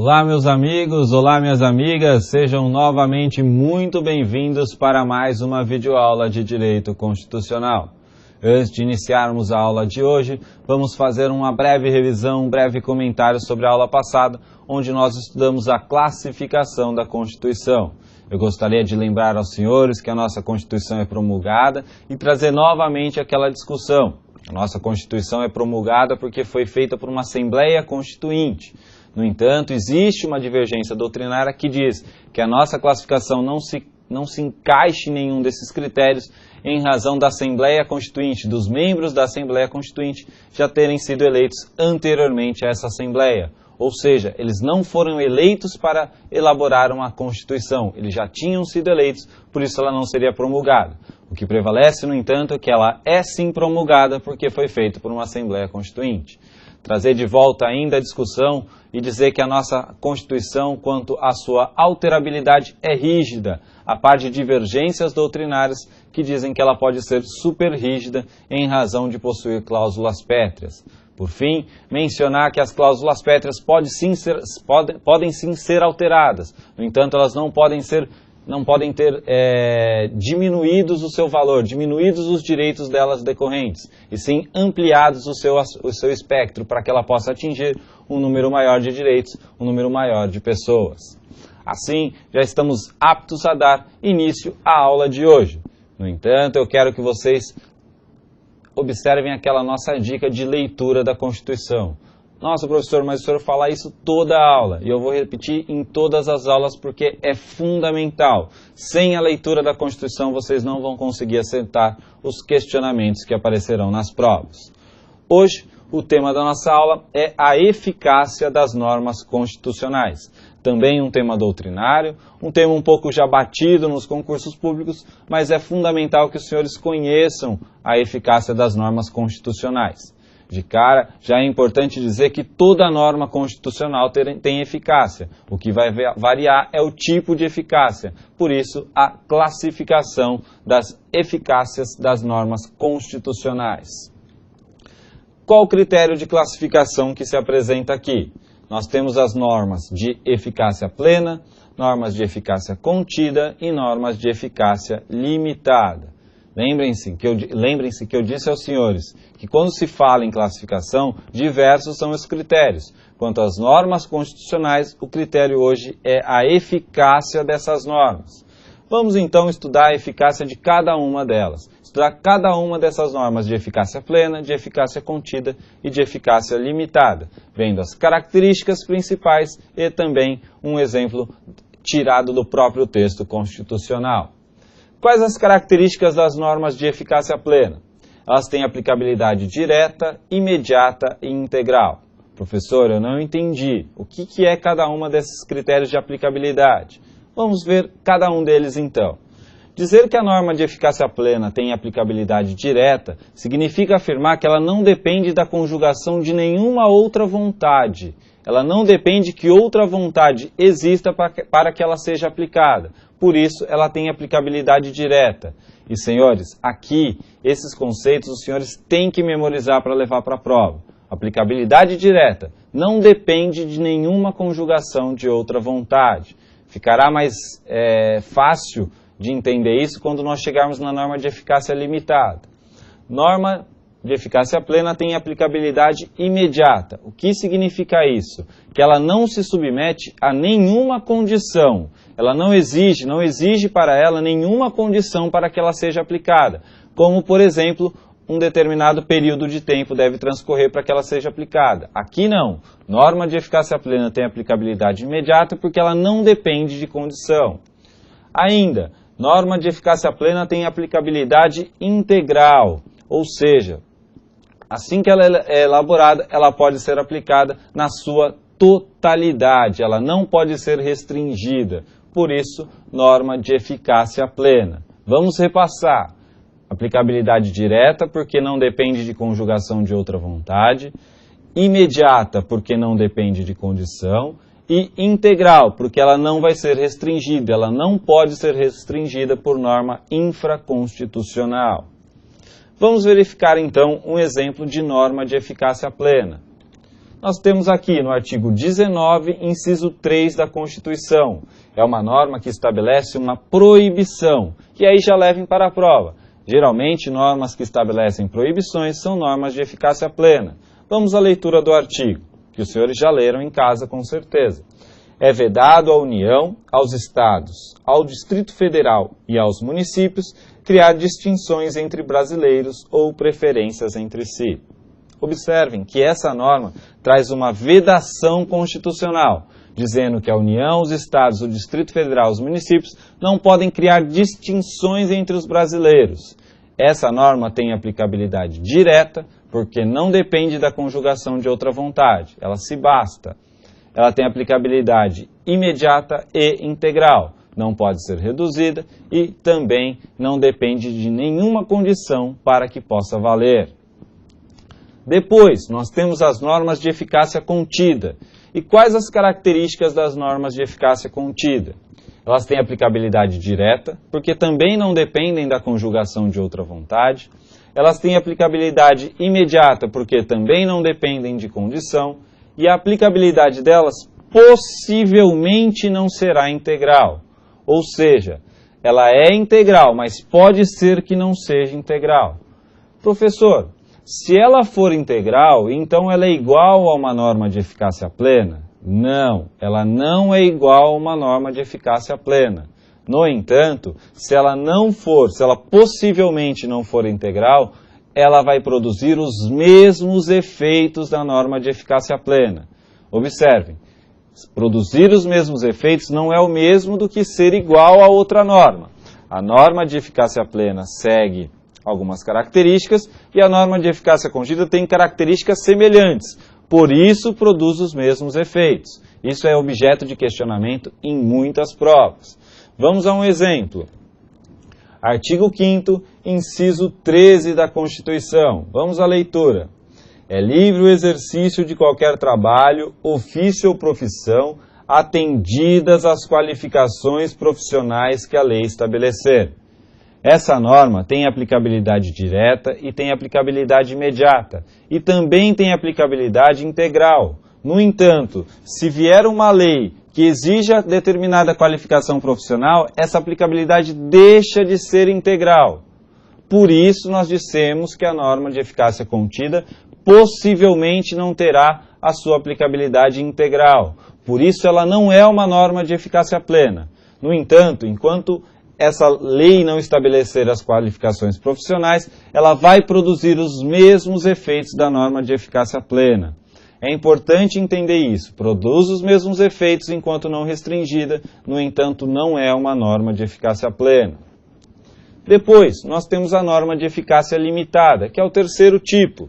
Olá meus amigos, olá minhas amigas, sejam novamente muito bem-vindos para mais uma videoaula de Direito Constitucional. Antes de iniciarmos a aula de hoje, vamos fazer uma breve revisão, um breve comentário sobre a aula passada, onde nós estudamos a classificação da Constituição. Eu gostaria de lembrar aos senhores que a nossa Constituição é promulgada e trazer novamente aquela discussão. A nossa Constituição é promulgada porque foi feita por uma Assembleia Constituinte. No entanto, existe uma divergência doutrinária que diz que a nossa classificação não se encaixa em nenhum desses critérios em razão da Assembleia Constituinte, dos membros da Assembleia Constituinte já terem sido eleitos anteriormente a essa Assembleia. Ou seja, eles não foram eleitos para elaborar uma Constituição, eles já tinham sido eleitos, por isso ela não seria promulgada. O que prevalece, no entanto, é que ela é sim promulgada porque foi feita por uma Assembleia Constituinte. Trazer de volta ainda a discussão e dizer que a nossa Constituição, quanto à sua alterabilidade, é rígida, a par de divergências doutrinárias que dizem que ela pode ser super rígida em razão de possuir cláusulas pétreas. Por fim, mencionar que as cláusulas pétreas podem sim ser alteradas, no entanto, elas não podem ter diminuídos o seu valor, diminuídos os direitos delas decorrentes, e sim ampliados o seu espectro para que ela possa atingir um número maior de direitos, um número maior de pessoas. Assim, já estamos aptos a dar início à aula de hoje. No entanto, eu quero que vocês observem aquela nossa dica de leitura da Constituição. Nossa, professor, mas o senhor fala isso toda a aula, e eu vou repetir em todas as aulas porque é fundamental. Sem a leitura da Constituição, vocês não vão conseguir acertar os questionamentos que aparecerão nas provas. Hoje, o tema da nossa aula é a eficácia das normas constitucionais. Também um tema doutrinário, um tema um pouco já batido nos concursos públicos, mas é fundamental que os senhores conheçam a eficácia das normas constitucionais. De cara, já é importante dizer que toda norma constitucional tem eficácia. O que vai variar é o tipo de eficácia. Por isso, a classificação das eficácias das normas constitucionais. Qual o critério de classificação que se apresenta aqui? Nós temos as normas de eficácia plena, normas de eficácia contida e normas de eficácia limitada. Lembrem-se que eu disse aos senhores que quando se fala em classificação, diversos são os critérios. Quanto às normas constitucionais, o critério hoje é a eficácia dessas normas. Vamos então estudar a eficácia de cada uma delas. Estudar cada uma dessas normas de eficácia plena, de eficácia contida e de eficácia limitada, vendo as características principais e também um exemplo tirado do próprio texto constitucional. Quais as características das normas de eficácia plena? Elas têm aplicabilidade direta, imediata e integral. Professor, eu não entendi. O que é cada uma desses critérios de aplicabilidade? Vamos ver cada um deles então. Dizer que a norma de eficácia plena tem aplicabilidade direta significa afirmar que ela não depende da conjugação de nenhuma outra vontade. Ela não depende que outra vontade exista para que ela seja aplicada. Por isso, ela tem aplicabilidade direta. E, senhores, aqui, esses conceitos os senhores têm que memorizar para levar para a prova. Aplicabilidade direta não depende de nenhuma conjugação de outra vontade. Ficará mais fácil de entender isso quando nós chegarmos na norma de eficácia limitada. Norma de eficácia plena tem aplicabilidade imediata. O que significa isso? Que ela não se submete a nenhuma condição. Ela não exige para ela nenhuma condição para que ela seja aplicada. Como, por exemplo, um determinado período de tempo deve transcorrer para que ela seja aplicada. Aqui não. Norma de eficácia plena tem aplicabilidade imediata porque ela não depende de condição. Ainda, norma de eficácia plena tem aplicabilidade integral, ou seja, assim que ela é elaborada, ela pode ser aplicada na sua totalidade, ela não pode ser restringida. Por isso, norma de eficácia plena. Vamos repassar. Aplicabilidade direta, porque não depende de conjugação de outra vontade. Imediata, porque não depende de condição. E integral, porque ela não vai ser restringida, ela não pode ser restringida por norma infraconstitucional. Vamos verificar então um exemplo de norma de eficácia plena. Nós temos aqui no artigo 19, inciso 3 da Constituição. É uma norma que estabelece uma proibição, que aí já levem para a prova. Geralmente, normas que estabelecem proibições são normas de eficácia plena. Vamos à leitura do artigo, que os senhores já leram em casa com certeza. É vedado à União, aos Estados, ao Distrito Federal e aos municípios criar distinções entre brasileiros ou preferências entre si. Observem que essa norma traz uma vedação constitucional, dizendo que a União, os Estados, o Distrito Federal e os municípios não podem criar distinções entre os brasileiros. Essa norma tem aplicabilidade direta, porque não depende da conjugação de outra vontade, ela se basta. Ela tem aplicabilidade imediata e integral, não pode ser reduzida e também não depende de nenhuma condição para que possa valer. Depois, nós temos as normas de eficácia contida. E quais as características das normas de eficácia contida? Elas têm aplicabilidade direta, porque também não dependem da conjugação de outra vontade. Elas têm aplicabilidade imediata, porque também não dependem de condição. E a aplicabilidade delas possivelmente não será integral. Ou seja, ela é integral, mas pode ser que não seja integral. Professor, se ela for integral, então ela é igual a uma norma de eficácia plena? Não, ela não é igual a uma norma de eficácia plena. No entanto, se ela possivelmente não for integral, ela vai produzir os mesmos efeitos da norma de eficácia plena. Observem, produzir os mesmos efeitos não é o mesmo do que ser igual a outra norma. A norma de eficácia plena segue algumas características e a norma de eficácia contida tem características semelhantes, por isso produz os mesmos efeitos. Isso é objeto de questionamento em muitas provas. Vamos a um exemplo. Artigo 5º, inciso 13 da Constituição. Vamos à leitura. É livre o exercício de qualquer trabalho, ofício ou profissão, atendidas as qualificações profissionais que a lei estabelecer. Essa norma tem aplicabilidade direta e tem aplicabilidade imediata, e também tem aplicabilidade integral. No entanto, se vier uma lei que exija determinada qualificação profissional, essa aplicabilidade deixa de ser integral. Por isso, nós dissemos que a norma de eficácia contida possivelmente não terá a sua aplicabilidade integral. Por isso, ela não é uma norma de eficácia plena. No entanto, enquanto essa lei não estabelecer as qualificações profissionais, ela vai produzir os mesmos efeitos da norma de eficácia plena. É importante entender isso. Produz os mesmos efeitos enquanto não restringida, no entanto, não é uma norma de eficácia plena. Depois, nós temos a norma de eficácia limitada, que é o terceiro tipo.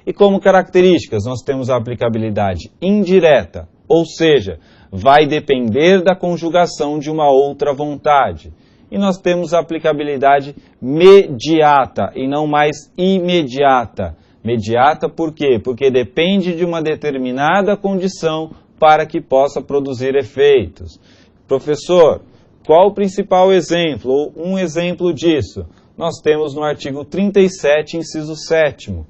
E como características, nós temos a aplicabilidade indireta, ou seja, vai depender da conjugação de uma outra vontade. E nós temos a aplicabilidade mediata e não mais imediata. Mediata por quê? Porque depende de uma determinada condição para que possa produzir efeitos. Professor, qual o principal exemplo, ou um exemplo disso? Nós temos no artigo 37, inciso 7º.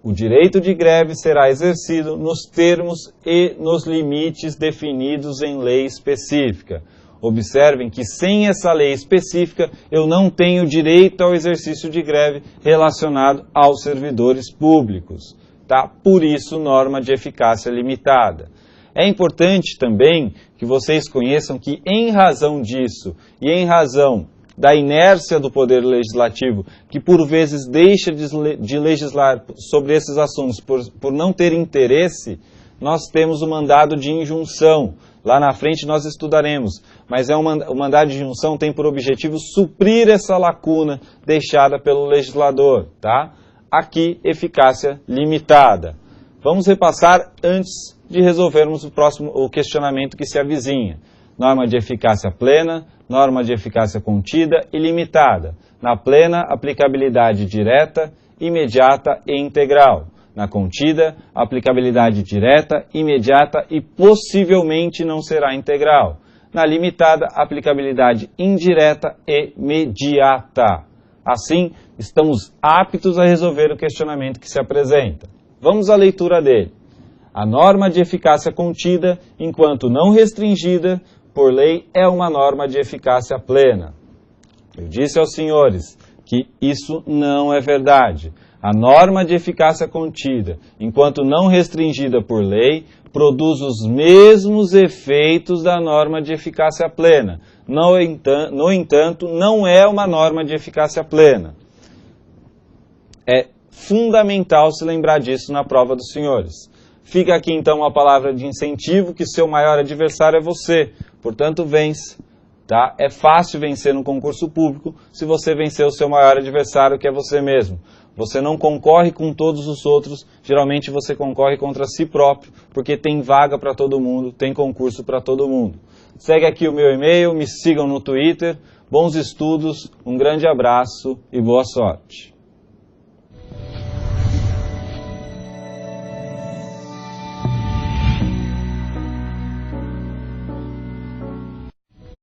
O direito de greve será exercido nos termos e nos limites definidos em lei específica. Observem que sem essa lei específica eu não tenho direito ao exercício de greve relacionado aos servidores públicos. Tá? Por isso, norma de eficácia limitada. É importante também que vocês conheçam que, em razão disso e em razão da inércia do Poder Legislativo, que por vezes deixa de legislar sobre esses assuntos por não ter interesse, nós temos o mandado de injunção. Lá na frente nós estudaremos, mas o mandado de injunção tem por objetivo suprir essa lacuna deixada pelo legislador, tá? Aqui, eficácia limitada. Vamos repassar antes de resolvermos o questionamento que se avizinha. Norma de eficácia plena, norma de eficácia contida e limitada. Na plena, aplicabilidade direta, imediata e integral. Na contida, aplicabilidade direta, imediata e possivelmente não será integral. Na limitada, aplicabilidade indireta e mediata. Assim, estamos aptos a resolver o questionamento que se apresenta. Vamos à leitura dele. A norma de eficácia contida, enquanto não restringida por lei, é uma norma de eficácia plena. Eu disse aos senhores que isso não é verdade. A norma de eficácia contida, enquanto não restringida por lei, produz os mesmos efeitos da norma de eficácia plena. No entanto, não é uma norma de eficácia plena. É fundamental se lembrar disso na prova dos senhores. Fica aqui então uma palavra de incentivo que seu maior adversário é você, portanto vence. Tá? É fácil vencer no concurso público se você vencer o seu maior adversário, que é você mesmo. Você não concorre com todos os outros, geralmente você concorre contra si próprio, porque tem vaga para todo mundo, tem concurso para todo mundo. Segue aqui o meu e-mail, me sigam no Twitter, bons estudos, um grande abraço e boa sorte.